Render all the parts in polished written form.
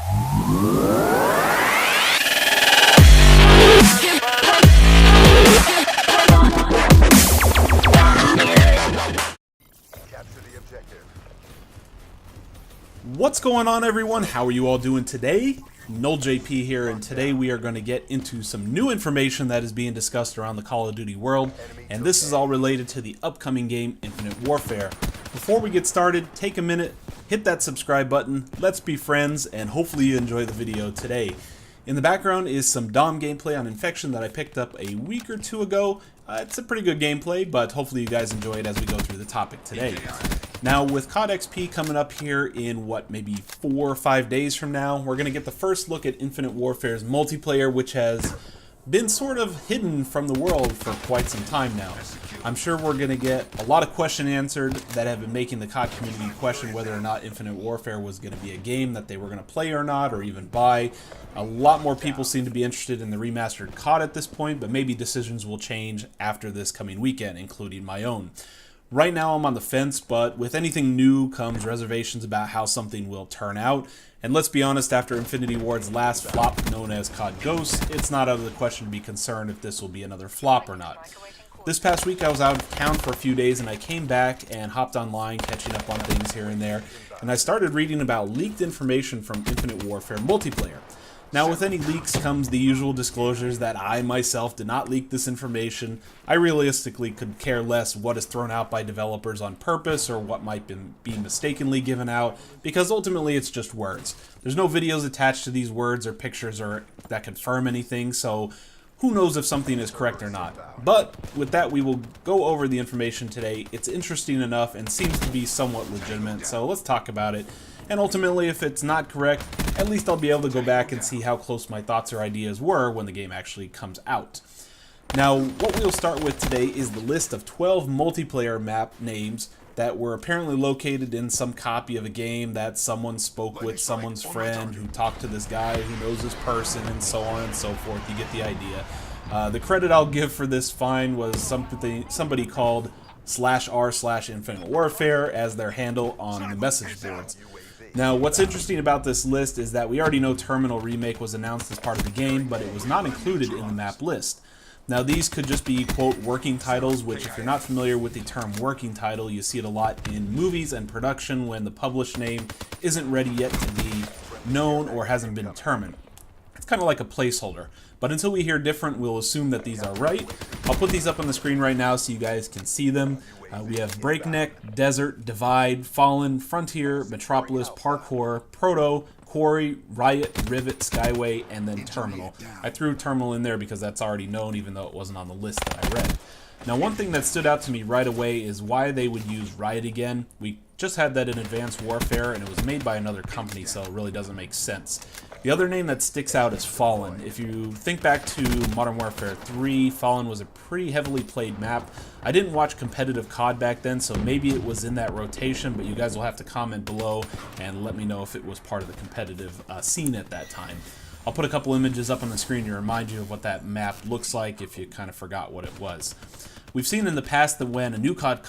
What's going on, everyone? How are you all doing today? NoleJP here, and today we are going to get into some new information that is being discussed around the Call of Duty world, and this is all related to the upcoming game Infinite Warfare. Before we get started, take a minute, hit that subscribe button, let's be friends, and hopefully you enjoy the video today. In the background is some Dom gameplay on Infection that I picked up a week or two ago. It's a pretty good gameplay, but hopefully you guys enjoy it as we go through the topic today. Now, with COD XP coming up here in, maybe 4 or 5 days from now, we're going to get the first look at Infinite Warfare's multiplayer, which has been sort of hidden from the world for quite some time now. I'm sure we're going to get a lot of questions answered that have been making the COD community question whether or not Infinite Warfare was going to be a game that they were going to play or not, or even buy. A lot more people seem to be interested in the remastered COD at this point, but maybe decisions will change after this coming weekend, including my own. Right now I'm on the fence, but with anything new comes reservations about how something will turn out. And let's be honest, after Infinity Ward's last flop known as COD Ghosts, it's not out of the question to be concerned if this will be another flop or not. This past week I was out of town for a few days and I came back and hopped online catching up on things here and there, and I started reading about leaked information from Infinite Warfare multiplayer. Now, with any leaks comes the usual disclosures that I myself did not leak this information. I realistically could care less what is thrown out by developers on purpose or what might be mistakenly given out, because ultimately it's just words. There's no videos attached to these words or pictures that confirm anything, so who knows if something is correct or not. But with that, we will go over the information today. It's interesting enough and seems to be somewhat legitimate, so let's talk about it. And ultimately, if it's not correct, at least I'll be able to go back and see how close my thoughts or ideas were when the game actually comes out. Now, what we'll start with today is the list of 12 multiplayer map names that were apparently located in some copy of a game that someone spoke with someone's friend who talked to this guy who knows this person, and so on and so forth. You get the idea. The credit I'll give for this find was somebody called /r/Infinite Warfare as their handle on the message boards. Now, what's interesting about this list is that we already know Terminal Remake was announced as part of the game, but it was not included in the map list. Now, these could just be, quote, working titles, which if you're not familiar with the term working title, you see it a lot in movies and production when the published name isn't ready yet to be known or hasn't been determined. It's kind of like a placeholder. But until we hear different, we'll assume that these are right. I'll put these up on the screen right now so you guys can see them. We have Breakneck, Desert, Divide, Fallen, Frontier, Metropolis, Parkour, Proto, Quarry, Riot, Rivet, Skyway, and then Terminal. I threw Terminal in there because that's already known, even though it wasn't on the list that I read. Now, one thing that stood out to me right away is why they would use Riot again. We just had that in Advanced Warfare, and it was made by another company, so it really doesn't make sense. The other name that sticks out is Fallen. If you think back to Modern Warfare 3, Fallen was a pretty heavily played map. I didn't watch competitive COD back then, so maybe it was in that rotation, but you guys will have to comment below and let me know if it was part of the competitive scene at that time. I'll put a couple images up on the screen to remind you of what that map looks like if you kind of forgot what it was. We've seen in the past that when a new COD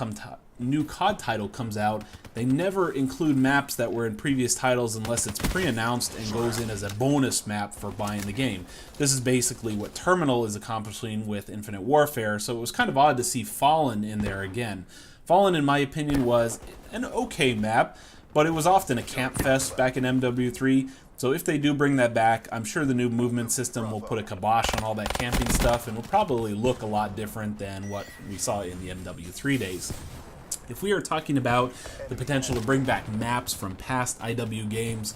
title comes out, they never include maps that were in previous titles unless it's pre-announced and goes in as a bonus map for buying the game. This is basically what Terminal is accomplishing with Infinite Warfare, so it was kind of odd to see Fallen in there again. Fallen, in my opinion, was an okay map, but it was often a camp fest back in MW3, so if they do bring that back, I'm sure the new movement system will put a kibosh on all that camping stuff and will probably look a lot different than what we saw in the MW3 days. If we are talking about the potential to bring back maps from past IW games,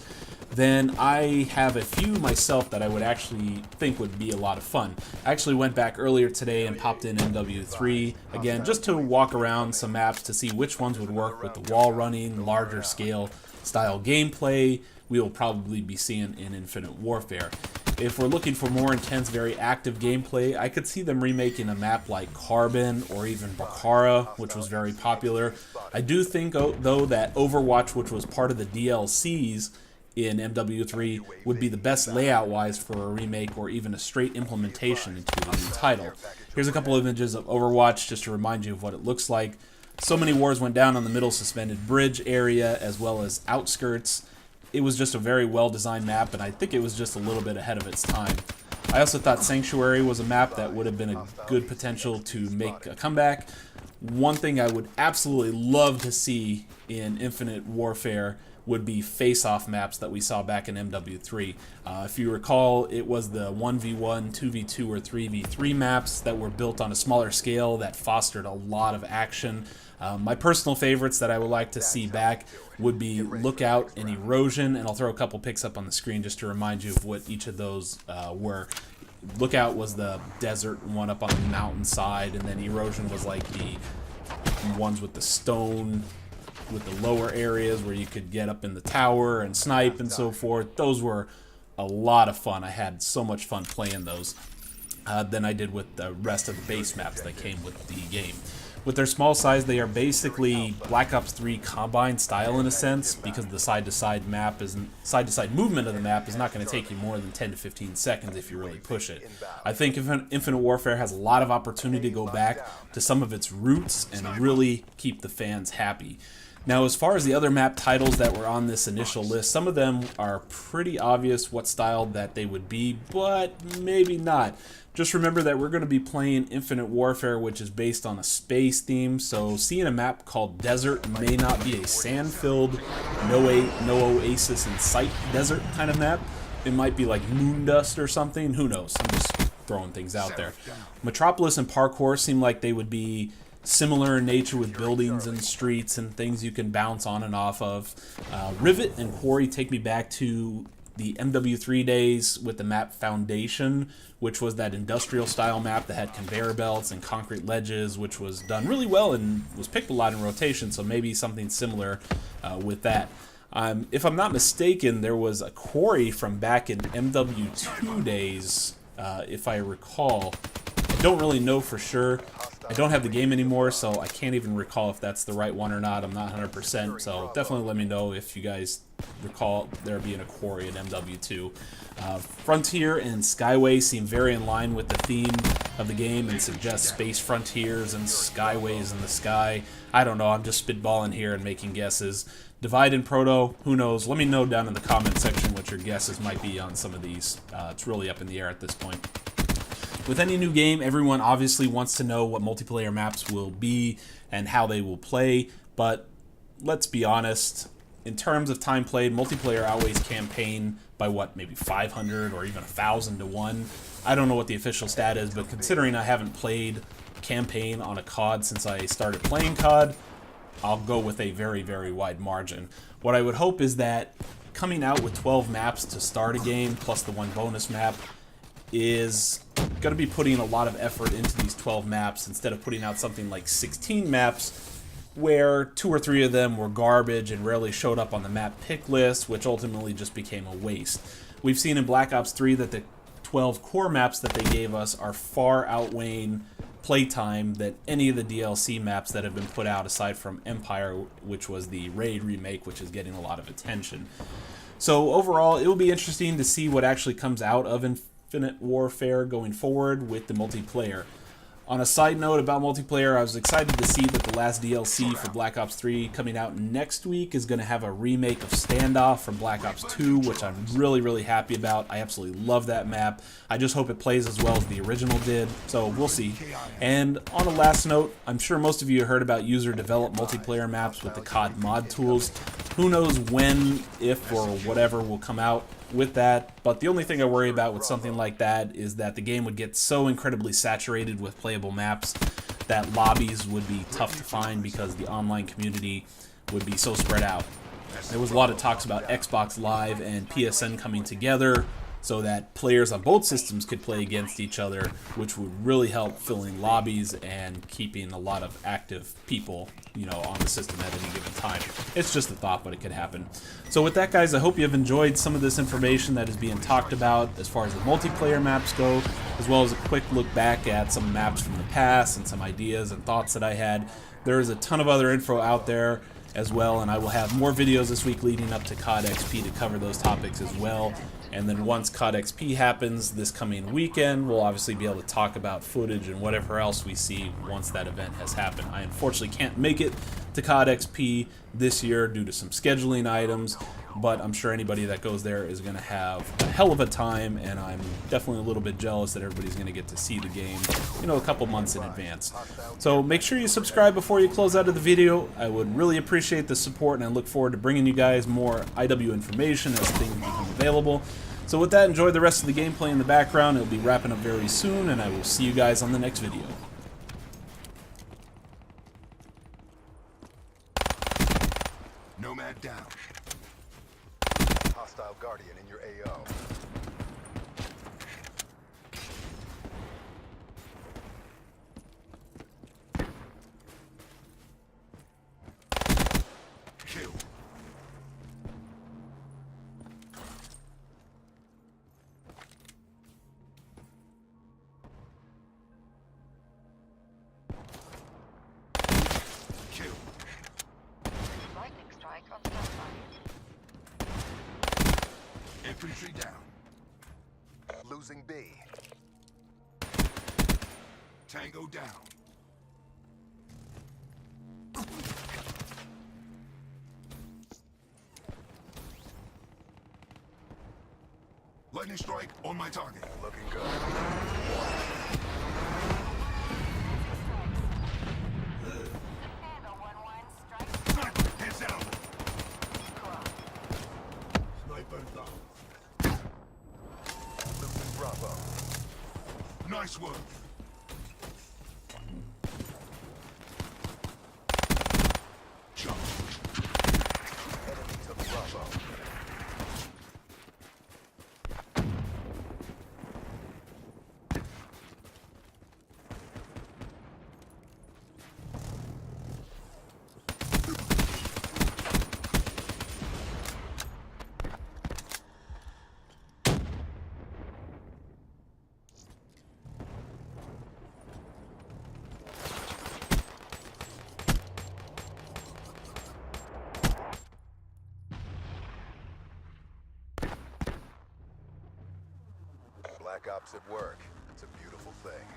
then I have a few myself that I would actually think would be a lot of fun. I actually went back earlier today and popped in MW3 again just to walk around some maps to see which ones would work with the wall running, larger scale style gameplay we will probably be seeing in Infinite Warfare. If we're looking for more intense, very active gameplay, I could see them remaking a map like Carbon or even Bakara, which was very popular. I do think, though, that Overwatch, which was part of the DLCs in MW3, would be the best layout-wise for a remake or even a straight implementation into a new title. Here's a couple of images of Overwatch just to remind you of what it looks like. So many wars went down on the middle suspended bridge area as well as outskirts. it was just a very well-designed map, and I think it was just a little bit ahead of its time. I also thought Sanctuary was a map that would have been a good potential to make a comeback. One thing I would absolutely love to see in Infinite Warfare would be face-off maps that we saw back in MW3. If you recall, it was the 1v1, 2v2, or 3v3 maps that were built on a smaller scale that fostered a lot of action. My personal favorites that I would like to see back would be Lookout and Erosion, and I'll throw a couple pics up on the screen just to remind you of what each of those were. Lookout was the desert one up on the mountainside, and then Erosion was like the ones with the stone, with the lower areas where you could get up in the tower and snipe and so forth. Those were a lot of fun. I had so much fun playing those than I did with the rest of the base maps that came with the game. With their small size, they are basically Black Ops 3 Combine style in a sense, because the side-to-side movement of the map is not going to take you more than 10 to 15 seconds if you really push it. I think Infinite Warfare has a lot of opportunity to go back to some of its roots and really keep the fans happy. Now, as far as the other map titles that were on this initial list, some of them are pretty obvious what style that they would be, but maybe not. Just remember that we're going to be playing Infinite Warfare, which is based on a space theme, so seeing a map called Desert may not be a sand-filled, no oasis in sight desert kind of map. It might be like Moondust or something. Who knows? I'm just throwing things out there. Metropolis and Parkour seem like they would be similar in nature, with buildings and streets and things you can bounce on and off of. Rivet and Quarry take me back to the MW3 days with the map Foundation, which was that industrial style map that had conveyor belts and concrete ledges, which was done really well and was picked a lot in rotation, so maybe something similar with that. If I'm not mistaken, there was a Quarry from back in MW2 days, if I recall. I don't really know for sure. I don't have the game anymore, so I can't even recall if that's the right one or not. I'm not 100%, so definitely let me know if you guys recall there being a Quarry at MW2. Frontier and Skyway seem very in line with the theme of the game and suggest space frontiers and skyways in the sky. I don't know, I'm just spitballing here and making guesses. Divide and Proto, who knows? Let me know down in the comment section what your guesses might be on some of these. It's really up in the air at this point. With any new game, everyone obviously wants to know what multiplayer maps will be and how they will play, but let's be honest, in terms of time played, multiplayer outweighs campaign by what, maybe 500 or even 1,000 to 1. I don't know what the official stat is, but considering I haven't played campaign on a COD since I started playing COD, I'll go with a very, very wide margin. What I would hope is that coming out with 12 maps to start a game, plus the one bonus map, is going to be putting a lot of effort into these 12 maps instead of putting out something like 16 maps where 2 or 3 of them were garbage and rarely showed up on the map pick list, which ultimately just became a waste. We've seen in Black Ops 3 that the 12 core maps that they gave us are far outweighing playtime than any of the DLC maps that have been put out, aside from Empire, which was the Raid remake, which is getting a lot of attention. So overall, it will be interesting to see what actually comes out of Infinite Warfare going forward with the multiplayer. On a side note about multiplayer, I was excited to see that the last DLC for Black Ops 3 coming out next week is going to have a remake of Standoff from Black Ops 2, which I'm really, really happy about. I absolutely love that map. I just hope it plays as well as the original did, so we'll see. And on a last note, I'm sure most of you heard about user-developed multiplayer maps with the COD mod tools. Who knows when, if, or whatever will come out with that, but the only thing I worry about with something like that is that the game would get so incredibly saturated with playable maps that lobbies would be tough to find because the online community would be so spread out. There was a lot of talks about Xbox Live and PSN coming together so that players on both systems could play against each other, which would really help filling lobbies and keeping a lot of active people, on the system at any given time. It's just a thought, but it could happen. So with that, guys, I hope you have enjoyed some of this information that is being talked about as far as the multiplayer maps go, as well as a quick look back at some maps from the past and some ideas and thoughts that I had. There is a ton of other info out there as well, and I will have more videos this week leading up to COD XP to cover those topics as well. And then once COD XP happens this coming weekend, we'll obviously be able to talk about footage and whatever else we see once that event has happened. I unfortunately can't make it to COD XP this year due to some scheduling items, but I'm sure anybody that goes there is going to have a hell of a time, and I'm definitely a little bit jealous that everybody's going to get to see the game, you know, a couple months in advance. So make sure you subscribe before you close out of the video. I would really appreciate the support, and I look forward to bringing you guys more IW information as things become available. So with that, enjoy the rest of the gameplay in the background. It'll be wrapping up very soon, and I will see you guys on the next video. Nomad down. Hostile Guardian in your AO. Kill. Kill. Lightning strike on standby. Infantry down. Losing B. Tango down. Lightning strike on my target. Looking good. Handle 1-1 strike. Sniper, heads down. Sniper down. Losing Bravo. Nice work. Jump. Enemy took Bravo. Black Ops at work. It's a beautiful thing.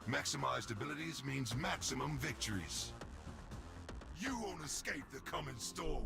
Maximized abilities means maximum victories. You won't escape the coming storm.